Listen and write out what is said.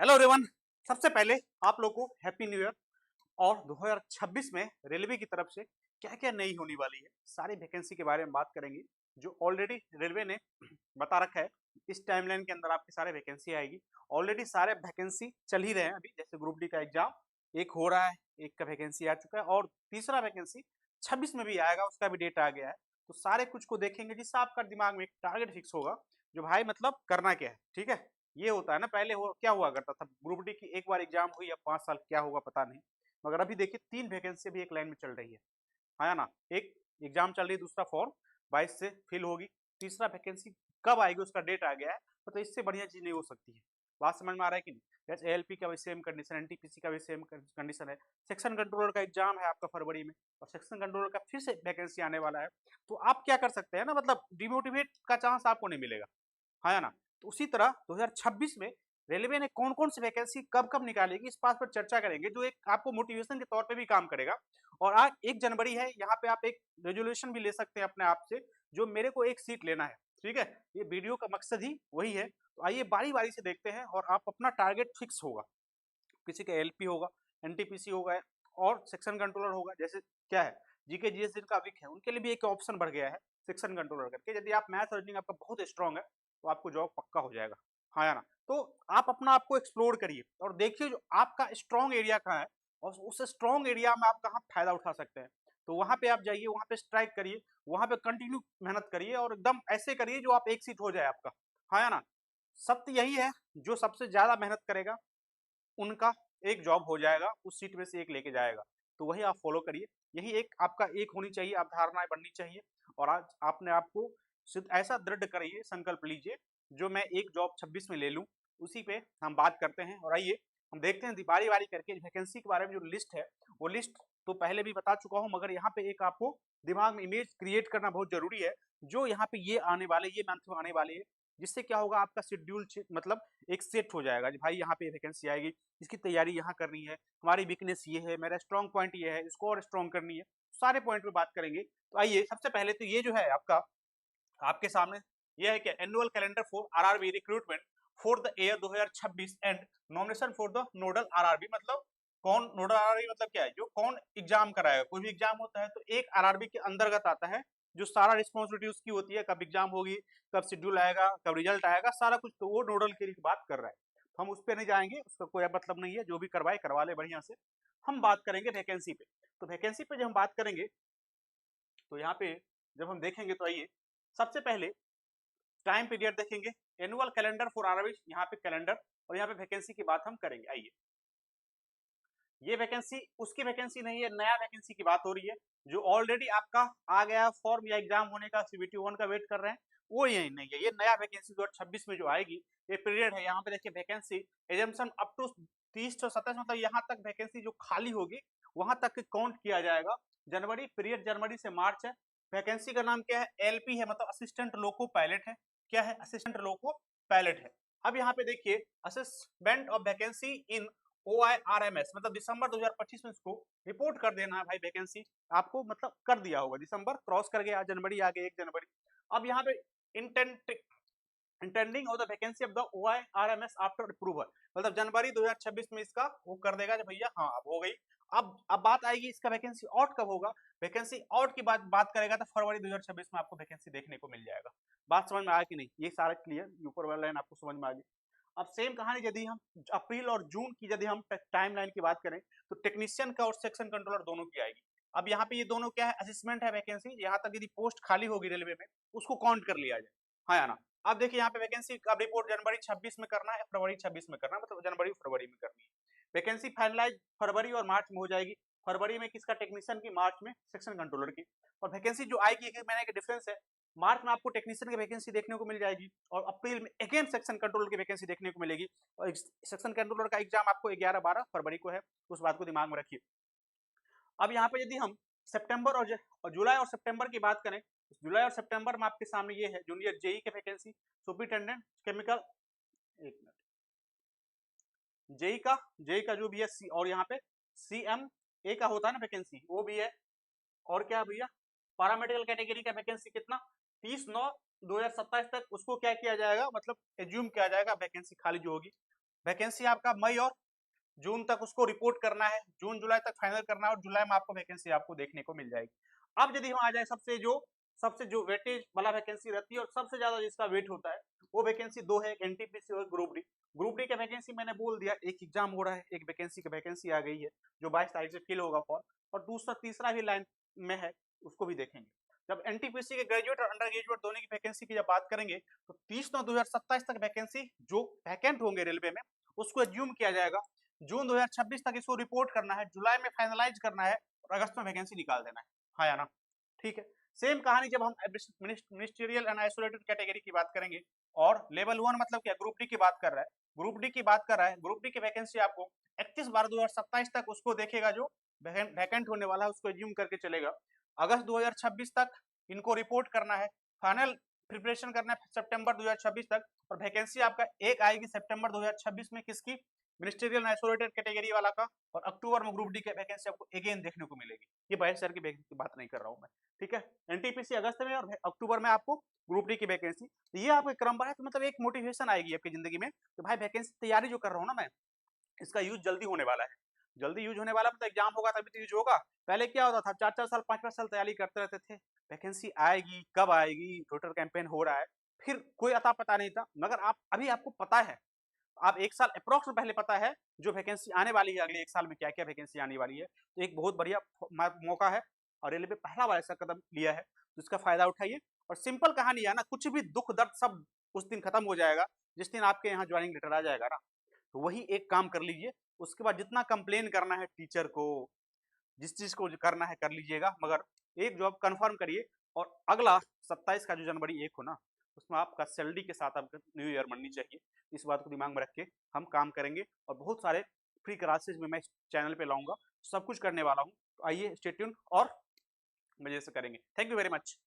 Hello everyone. सबसे पहले आप लोग को हैप्पी न्यू ईयर। और 2026 में रेलवे की तरफ से क्या-क्या नई होने वाली है, सारी वैकेंसी के बारे में बात करेंगे, जो ऑलरेडी रेलवे ने बता रखा है। इस टाइमलाइन के अंदर आपकी सारे वैकेंसी आएगी। ऑलरेडी सारे वैकेंसी चल ही रहे हैं अभी, जैसे ग्रुप डी का एग्जाम एक हो रहा है, एक का वैकेंसी आ चुका है और तीसरा वैकेंसी 26 में भी आएगा, उसका भी डेट आ गया है। तो सारे कुछ को देखेंगे जिससे आपका दिमाग में एक टारगेट फिक्स होगा, जो भाई मतलब करना क्या है, ठीक है? ये होता है ना, पहले हो क्या हुआ करता था, ग्रुप डी की एक बार एग्जाम हुई, अब 5 साल क्या होगा पता नहीं। मगर अभी देखिए 3 वैकेंसी अभी एक लाइन में चल रही है ना? एक एग्जाम चल रही है, दूसरा फॉर्म 22 से फिल होगी, तीसरा वैकेंसी कब आएगी उसका डेट आ गया है। मतलब इससे बढ़िया चीज़ नहीं हो सकती है। बात समझ में आ रहा है कि नहीं? जैसे एएलपी का भी सेम कंडीशन, एनटीपीसी का भी सेम कंडीशन है। सेक्शन कंट्रोलर का एग्जाम है आपका फरवरी में और सेक्शन कंट्रोलर का फिर से वैकेंसी आने वाला है। तो आप क्या कर सकते हैं ना, मतलब डिमोटिवेट का चांस आपको नहीं मिलेगा, है ना? तो उसी तरह 2026 में रेलवे ने कौन-कौन सी वैकेंसी कब-कब निकालेगी, इस बात पर चर्चा करेंगे, जो एक आपको मोटिवेशन के तौर पे भी काम करेगा। और आज 1 जनवरी है, यहाँ पे आप एक रेज़ोल्यूशन भी ले सकते हैं अपने आप से, जो मेरे को 1 सीट लेना है, ठीक है? ये वीडियो का मकसद ही वही है। तो आइए बारी-बारी से देखते हैं और आप अपना टारगेट फिक्स होगा। किसी का एलपी होगा, एनटीपीसी होगा और सेक्शन कंट्रोलर होगा। जैसे क्या है, जीके जीएस जिनका वीक है, उनके लिए भी एक ऑप्शन बढ़ गया है सेक्शन कंट्रोलर करके। यदि आप मैथ्स रीजनिंग आपका बहुत स्ट्रांग है, तो आपको जॉब पक्का हो जाएगा, हाँ या ना? तो आप अपना आपको एक्सप्लोर करिए और देखिए जो आपका स्ट्रांग एरिया कहाँ है और उस स्ट्रांग एरिया में आप कहाँ फायदा उठा सकते हैं। तो वहां पे आप जाइए, वहां पे स्ट्राइक करिए, वहां पे कंटिन्यू मेहनत करिए और एकदम ऐसे करिए जो आप एक सीट हो जाए आपका, हाँ या ना? सत्य यही है, जो सबसे ज्यादा मेहनत करेगा उनका एक जॉब हो जाएगा, उस सीट में से एक लेके जाएगा। तो वही आप फॉलो करिए। यही एक आपका एक होनी चाहिए, अवधारणाएँ बननी चाहिए। और आज आपने आपको सिर्फ ऐसा दृढ़ करिए, संकल्प लीजिए, जो मैं एक जॉब 26 में ले लूँ, उसी पे हम बात करते हैं। और आइए हम देखते हैं बारी-बारी करके वैकेंसी के बारे में। जो लिस्ट है, वो लिस्ट तो पहले भी बता चुका हूँ, मगर यहाँ पे एक आपको दिमाग में इमेज क्रिएट करना बहुत ज़रूरी है, जो यहाँ पे ये आने वाले, ये मंथ में आने वाले है, जिससे क्या होगा आपका शेड्यूल मतलब एक सेट हो जाएगा कि भाई यहाँ पे वैकेंसी आएगी, इसकी तैयारी यहाँ करनी है, हमारी वीकनेस ये है, मेरा स्ट्रॉन्ग पॉइंट ये है, इसको और स्ट्रॉन्ग करनी है। सारे पॉइंट पे बात करेंगे। तो आइए सबसे पहले तो ये जो है आपका आपके सामने, ये है कि annual calendar for RRB recruitment for the year 2026 and nomination for the nodal RRB. मतलब कौन नोडल आरआरबी मतलब क्या है, जो कौन एग्जाम कराएगा। कोई भी एग्जाम होता है तो एक आरआरबी के अंतर्गत आता है, जो सारा रिस्पॉन्सिबिलिटी उसकी होती है, कब एग्जाम होगी, कब शेड्यूल आएगा, कब रिजल्ट आएगा, सारा कुछ। तो वो नोडल की बात कर रहा है, तो हम उस पर नहीं जाएंगे, उसका कोई मतलब नहीं है। जो भी करवाए करवा ले बढ़िया से। हम बात करेंगे वैकेंसी पे। तो वैकेंसी पे जब हम बात करेंगे, तो यहाँ पे जब हम देखेंगे, तो आइए सबसे पहले टाइम पीरियड देखेंगे। एनुअल कैलेंडर फॉर आरआरबी, यहाँ पे कैलेंडर और यहाँ पे वैकेंसी की बात हम करेंगे। आइए, ये वैकेंसी उसकी वैकेंसी नहीं है, नया वैकेंसी की बात हो रही है, जो ऑलरेडी आपका आ गया फॉर्म या एग्जाम होने का, सीबीटी 1 का वेट कर रहे हैं, वो यही नहीं है। ये नया वैकेंसी 2026 में जो आएगी, ये पीरियड है। यहाँ पे देखिए वैकेंसी एजम्पशन अप टू 30 से 27, मतलब यहाँ तक वैकेंसी जो खाली होगी वहां तक काउंट किया जाएगा। जनवरी पीरियड, जनवरी से मार्च है। वैकेंसी का नाम क्या है, एलपी है, मतलब असिस्टेंट लोको पायलट है। क्या है, असिस्टेंट लोको पायलट है। अब यहाँ पे देखिए assessment of vacancy in OIRMS, मतलब दिसंबर 2025 में इसको रिपोर्ट कर देना है भाई। वैकेंसी आपको मतलब कर दिया होगा, दिसंबर क्रॉस कर गया, जनवरी आ गया, 1 जनवरी। अब यहाँ पे intent intending of the vacancy of the OIRMS after approval, मतलब जनवरी 2026 में इसका वो कर देगा कि भैया हाँ अब हो गई। अब बात आएगी इसका वैकेंसी आउट कब होगा। वैकेंसी आउट की बात करेगा तो फरवरी 2026 में आपको वैकेंसी देखने को मिल जाएगा। बात समझ में आया कि नहीं? ये सारा क्लियर, ऊपर वाला लाइन आपको समझ में आ गई। अब सेम कहानी यदि हम अप्रैल और जून की यदि हम टाइमलाइन की बात करें, तो टेक्नीशियन का और सेक्शन कंट्रोलर दोनों की आएगी। अब यहाँ पे ये दोनों क्या है, असिस्मेंट है वैकेंसी। यहाँ तक यदि पोस्ट खाली होगी रेलवे में, उसको काउंट कर लिया जाए, हाँ या ना? अब देखिए यहाँ पे वैकेंसी का रिपोर्ट जनवरी 26 में करना है, फरवरी 26 में करना है, मतलब जनवरी फरवरी में करनी है। वैकेंसी फाइनलाइज फरवरी और मार्च में हो जाएगी। फरवरी में किसका, टेक्नीशियन की, मार्च में सेक्शन कंट्रोलर की। और वैकेंसी जो आएगी, एक महीने का डिफरेंस है, मार्च में आपको टेक्नीशियन की वैकेंसी देखने को मिल जाएगी और अप्रैल में अगेन सेक्शन कंट्रोलर की वैकेंसी देखने को मिलेगी। और सेक्शन कंट्रोलर का एग्जाम आपको 11-12 फरवरी को है, उस बात को दिमाग में रखिए। अब यहाँ पे यदि हम सितंबर और जुलाई और सितंबर की बात करें, जुलाई और सितंबर में आपके सामने ये है, जूनियर जेई के वैकेंसी, सुपरिटेंडेंट केमिकल, एक मिनट, जेई का जो भी है और यहाँ पे सीएम ए का होता है ना वैकेंसी, वो भी है। और क्या भैया, पैरामेडिकल कैटेगरी का वैकेंसी कितना, 30/9/2027 तक उसको क्या किया जाएगा, मतलब एज्यूम किया जाएगा वैकेंसी खाली जो होगी। वैकेंसी आपका मई और जून तक उसको रिपोर्ट करना है, जून जुलाई तक फाइनल करना है और जुलाई में आपको वैकेंसी आपको देखने को मिल जाएगी। अब यदि हम आ जाए सबसे जो वेटेज वाला वैकेंसी रहती है और सबसे ज्यादा जिसका वेट होता है, वो वैकेंसी दो है, एक एनटीपीसी और ग्रुप डी। ग्रुप डी का वैकेंसी मैंने बोल दिया, एक एग्जाम हो रहा है, एक वैकेंसी की वैकेंसी आ गई है जो 22 तारीख से फिल होगा फॉर्म, और दूसरा तीसरा भी लाइन में है, उसको भी देखेंगे। जब एनटीपीसी के ग्रेजुएट और अंडर ग्रेजुएट दोनों की वैकेंसी की जब बात करेंगे, तो 30/9/2027 तक वैकेंसी जो वैकेंट होंगे रेलवे में, उसको एज्यूम किया जाएगा। जून 2026 तक इसको रिपोर्ट करना है, जुलाई में फाइनलाइज करना है और अगस्त में वैकेंसी निकाल देना है। हाँ या ना? ठीक है। सेम कहानी जब हम मिनिस्ट्रियल एंड आइसोलेटेड कैटेगरी की बात करेंगे, और लेवल 1 मतलब क्या, ग्रुप डी की बात कर रहा है, ग्रुप डी की बात कर रहा है, ग्रुप डी की वैकेंसी आपको 31/12/2027 तक उसको देखेगा, जो वैकेंट होने वाला है उसको एज्यूम करके चलेगा। अगस्त 2026 तक इनको रिपोर्ट करना है, फाइनल प्रिपरेशन करना है सितंबर 2026 तक, और वैकेंसी आपका एक आएगी सितंबर 2026 में, किसकी, मिनिस्ट्रियल आइसोलेटेड कैटेगरी वाला का, और अक्टूबर में ग्रुप डी की वैकेंसी आपको अगेन देखने को मिलेगी। ये 22 हजार की वैकेंसी की बात नहीं कर रहा हूँ मैं, ठीक है। एनटीपीसी अगस्त में और अक्टूबर में आपको ग्रुप डी की वैकेंसी, तो ये आपके क्रम है, तो मतलब एक मोटिवेशन आएगी आपकी जिंदगी में, तो भाई वैकेंसी तैयारी जो कर रहा हूँ ना मैं, इसका यूज जल्दी होने वाला है, जल्दी यूज होने वाला, मतलब एग्जाम होगा तभी तो यूज होगा। पहले क्या होता था, 4-4 साल 5-5 साल तैयारी करते रहते थे, वैकेंसी आएगी कब आएगी, टोटल कैंपेन हो रहा है, फिर कोई अता पता नहीं था। मगर आप अभी आपको पता है, आप एक साल अप्रोक्स पहले पता है जो वैकेंसी आने वाली है, अगले एक साल में क्या क्या वैकेंसी आने वाली है, तो एक बहुत बढ़िया मौका है, और रेलवे पहला बार ऐसा कदम लिया है, तो इसका फायदा उठाइए। और सिंपल कहानी है ना, कुछ भी दुख दर्द सब उस दिन खत्म हो जाएगा जिस दिन आपके यहाँ ज्वाइनिंग लेटर आ जाएगा ना, तो वही एक काम कर लीजिए। उसके बाद जितना कंप्लेन करना है टीचर को, जिस चीज को करना है कर लीजिएगा, मगर एक जॉब कंफर्म करिए, और अगला 27 का जो जनवरी 1 हो ना, उसमें आपका सैलरी के साथ आपका न्यू ईयर मननी चाहिए। इस बात को दिमाग में रख के हम काम करेंगे, और बहुत सारे फ्री क्लासेस में मैं इस चैनल पे लाऊंगा, सब कुछ करने वाला हूँ, तो आइए स्टे ट्यून और मजे से करेंगे। Thank you very much.